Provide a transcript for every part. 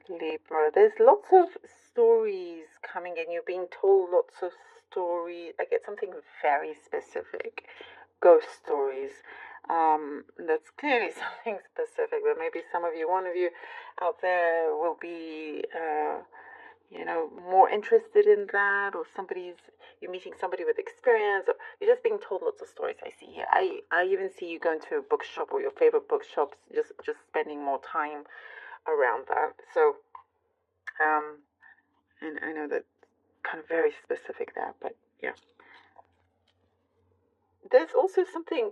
Libra. There's lots of stories coming in. You're being told lots of stories. I get something very specific. Ghost stories. That's clearly something specific, but maybe some of you, one of you out there will be, more interested in that, or you're meeting somebody with experience, or you're just being told lots of stories. I see here. I even see you going to a bookshop or your favorite bookshops, just spending more time around that. So, um, and I know that kind of very specific there, but yeah. There's also something,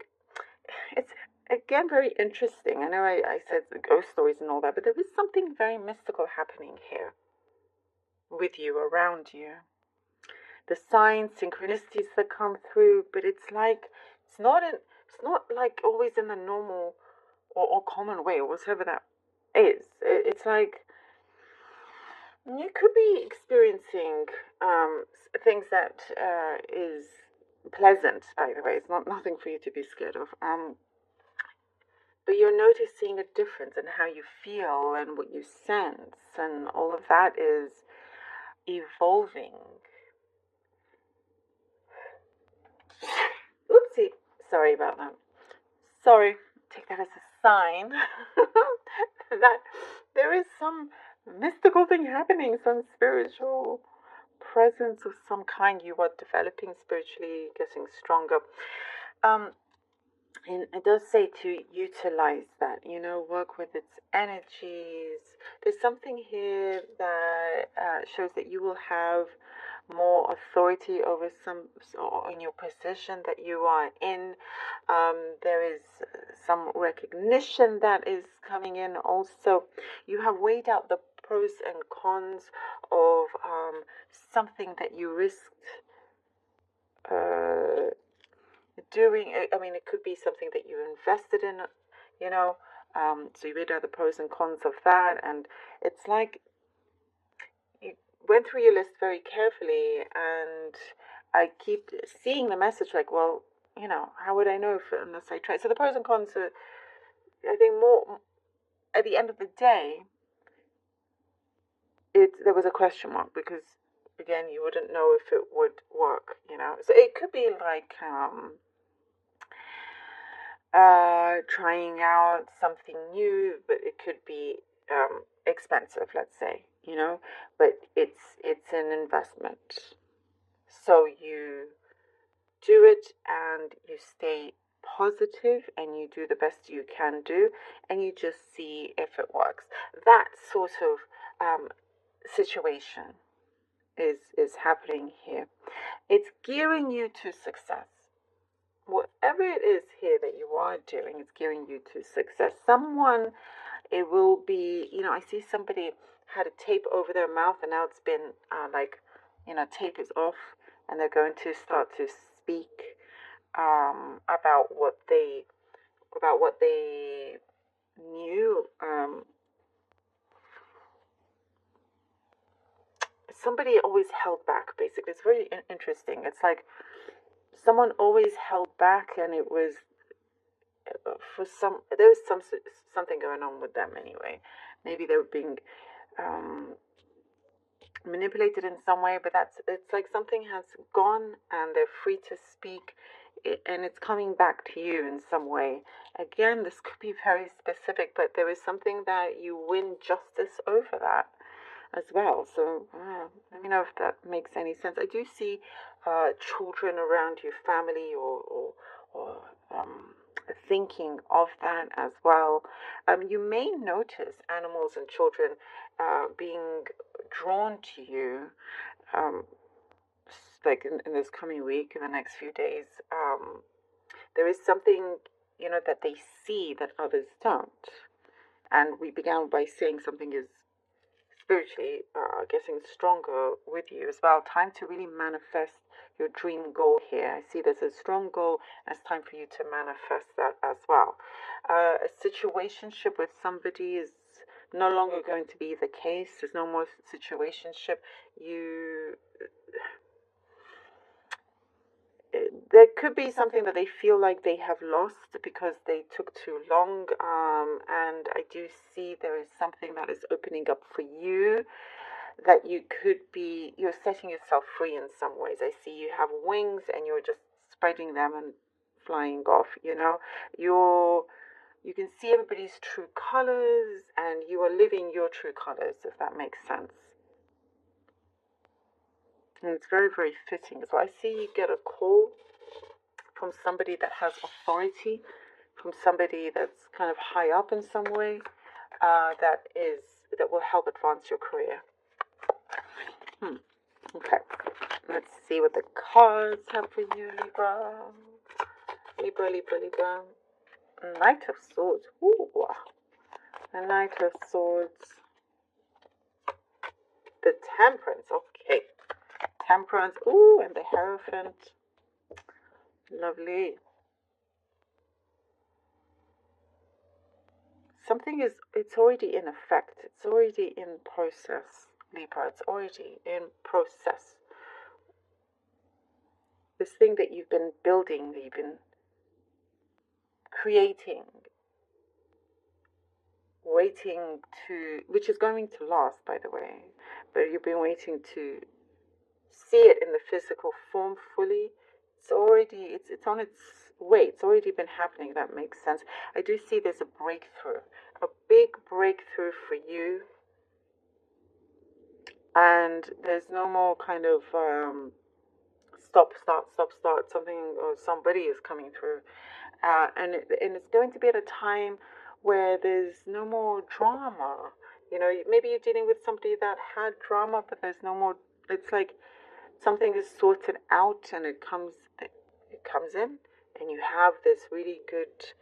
it's again very interesting. I know I said the ghost stories and all that, but there is something very mystical happening here with you, around you. The signs, synchronicities that come through, but it's like it's not like always in the normal or common way, or whatever that is. It's like you could be experiencing things that is pleasant. By the way, it's not nothing for you to be scared of. But you're noticing a difference in how you feel and what you sense, and all of that is evolving. Oopsie. Sorry about that. Sorry. Take that as a sign that there is some mystical thing happening, some spiritual presence of some kind. You are developing spiritually, getting stronger. Um, and it does say to utilize that, work with its energies. There's something here that shows that you will have more authority over in your position that you are in. There is some recognition that is coming in. Also, you have weighed out the pros and cons of something that you risked uh, doing. I mean, it could be something that you invested in, you know. So you weighed out the pros and cons of that, and it's like you went through your list very carefully, and I keep seeing the message like, well, how would I know unless I try? So the pros and cons are, I think, more at the end of the day, there was a question mark because again, you wouldn't know if it would work, So it could be like trying out something new, but it could be expensive, let's say, but it's an investment. So you do it and you stay positive and you do the best you can do and you just see if it works. That sort of situation is happening here. It's gearing you to success. Whatever it is here that you are doing, it's gearing you to success. It will be, I see somebody had a tape over their mouth and now it's been tape is off and they're going to start to speak about what they knew. Somebody always held back, basically. It's very interesting. It's like someone always held back and it was there was something going on with them anyway. Maybe they were being manipulated in some way, but it's like something has gone and they're free to speak, and it's coming back to you in some way. Again, this could be very specific, but there is something that you win justice over that as well. So let me know if that makes any sense. I do see children around you, family, or thinking of that as well. You may notice animals and children being drawn to you, like in this coming week, in the next few days. There is something, that they see that others don't. And we began by saying something is spiritually getting stronger with you as well. Time to really manifest your dream goal here. I see there's a strong goal, and it's time for you to manifest that as well. A situationship with somebody is no longer going to be the case. There's no more situationship. there could be something that they feel like they have lost because they took too long. And I do see there is something that is opening up for you, that you're setting yourself free in some ways. I see you have wings and you're just spreading them and flying off, you can see everybody's true colors and you are living your true colors, if that makes sense. And it's very, very fitting. So I see you get a call from somebody that has authority, from somebody that's kind of high up in some way, that will help advance your career. Okay, let's see what the cards have for you, Libra. Libra, Libra, Libra. Knight of Swords. Ooh, the Knight of Swords. The Temperance. Okay, Temperance. Ooh, and the Hierophant. Lovely. Something it's already in effect. It's already in process, Libra. It's already in process. This thing that you've been building, that you've been creating, waiting to, which is going to last, by the way, but you've been waiting to see it in the physical form fully. It's on its way. It's already been happening. That makes sense. I do see there's a breakthrough, a big breakthrough for you, and there's no more kind of stop, start. Something or somebody is coming through, and it's going to be at a time where there's no more drama. Maybe you're dealing with somebody that had drama, but there's no more. It's like something is sorted out, and it comes in, and you have this really good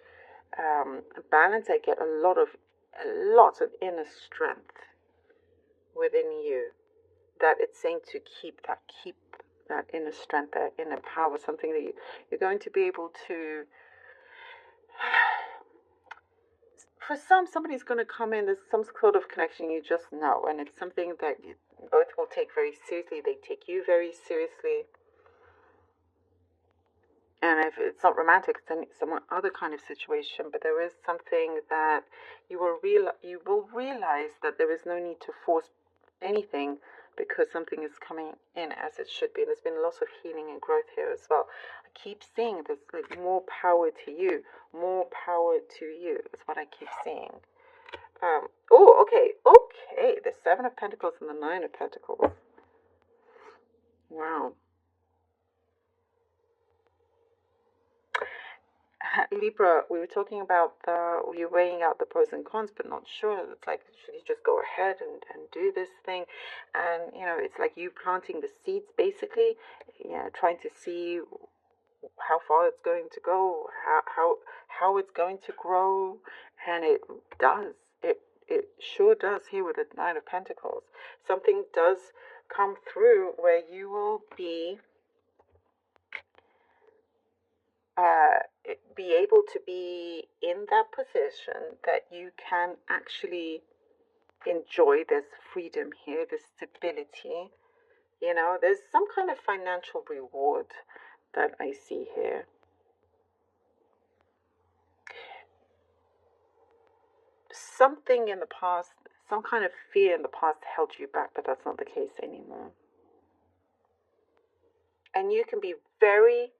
balance. I get a lot of inner strength within you, that it's saying to keep that inner strength, that inner power, something that you're going to be able to. For somebody's going to come in, there's some sort of connection you just know, and it's something that you both will take very seriously. They take you very seriously. And if it's not romantic, it's some other kind of situation, but there is something that you will realize that there is no need to force anything, because something is coming in as it should be. And there's been lots of healing and growth here as well. I keep seeing this, like, more power to you. More power to you is what I keep seeing. Okay. The Seven of Pentacles and the Nine of Pentacles. Wow. Libra, we were talking about you're weighing out the pros and cons, but not sure. It's like, should you just go ahead and do this thing? And, it's like you planting the seeds, basically, trying to see how far it's going to go, how it's going to grow. And it does. It sure does here with the Nine of Pentacles. Something does come through where you will be able to be in that position that you can actually enjoy this freedom here, this stability. There's some kind of financial reward that I see here. Something in the past, some kind of fear in the past held you back, but that's not the case anymore. And you can be very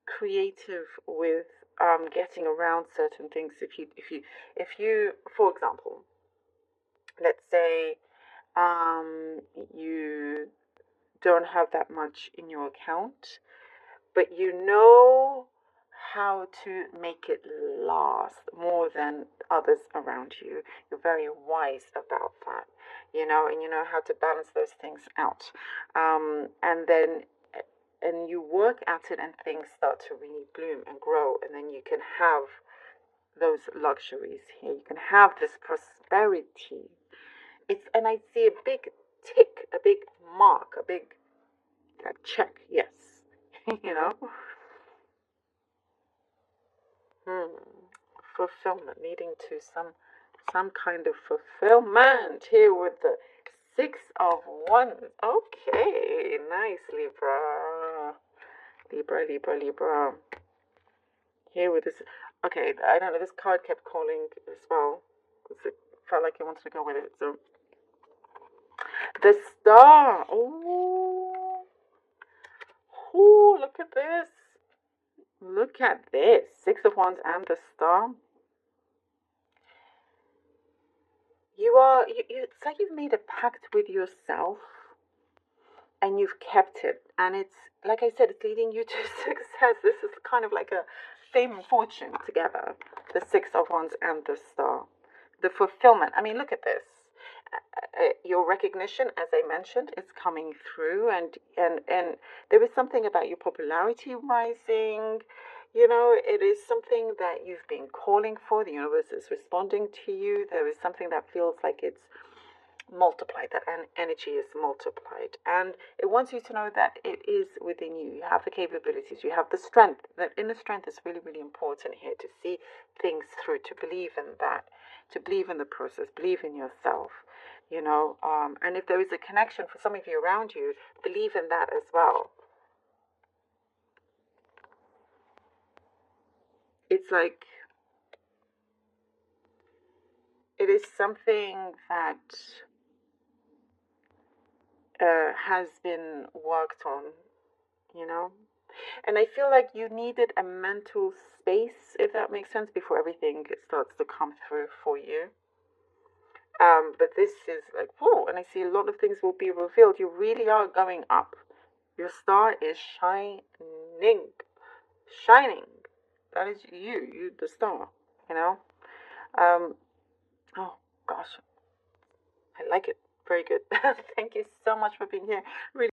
creative with getting around certain things. If you, for example, let's say you don't have that much in your account, but you know how to make it last more than others around you. You're very wise about that, and you know how to balance those things out. And you work at it, and things start to really bloom and grow, and then you can have those luxuries here. You can have this prosperity. And I see a big tick, a big mark, a big check. Yes, fulfillment, leading to some kind of fulfillment here with the Six of Wands. Okay, nice, Libra. Libra, Libra, Libra. Here with this. Okay, I don't know. This card kept calling as well because it felt like it wanted to go with it. So the Star. Oh, oh, look at this. Look at this. Six of Wands and the Star. It's like you've made a pact with yourself and you've kept it. And it's, like I said, it's leading you to success. This is kind of like a fame and fortune together. The Six of Wands and the Star. The fulfillment. I mean, look at this. Your recognition, as I mentioned, is coming through, and there is something about your popularity rising. You know, it is something that you've been calling for. The universe is responding to you. There is something that feels like it's multiplied, that energy is multiplied, and it wants you to know that it is within you. You have the capabilities, you have the strength. That inner strength is really, really important here, to see things through, to believe in that, to believe in the process, believe in yourself, you know. And if there is a connection for some of you around you, believe in that as well. It's like it is something that has been worked on, you know. And I feel like you needed a mental space, if that makes sense, before everything starts to come through for you. But this is like, whoa, and I see a lot of things will be revealed. You really are going up. Your star is shining. Shining. That is you, the star, you know? Oh, gosh. I like it. Very good. Thank you so much for being here. Really.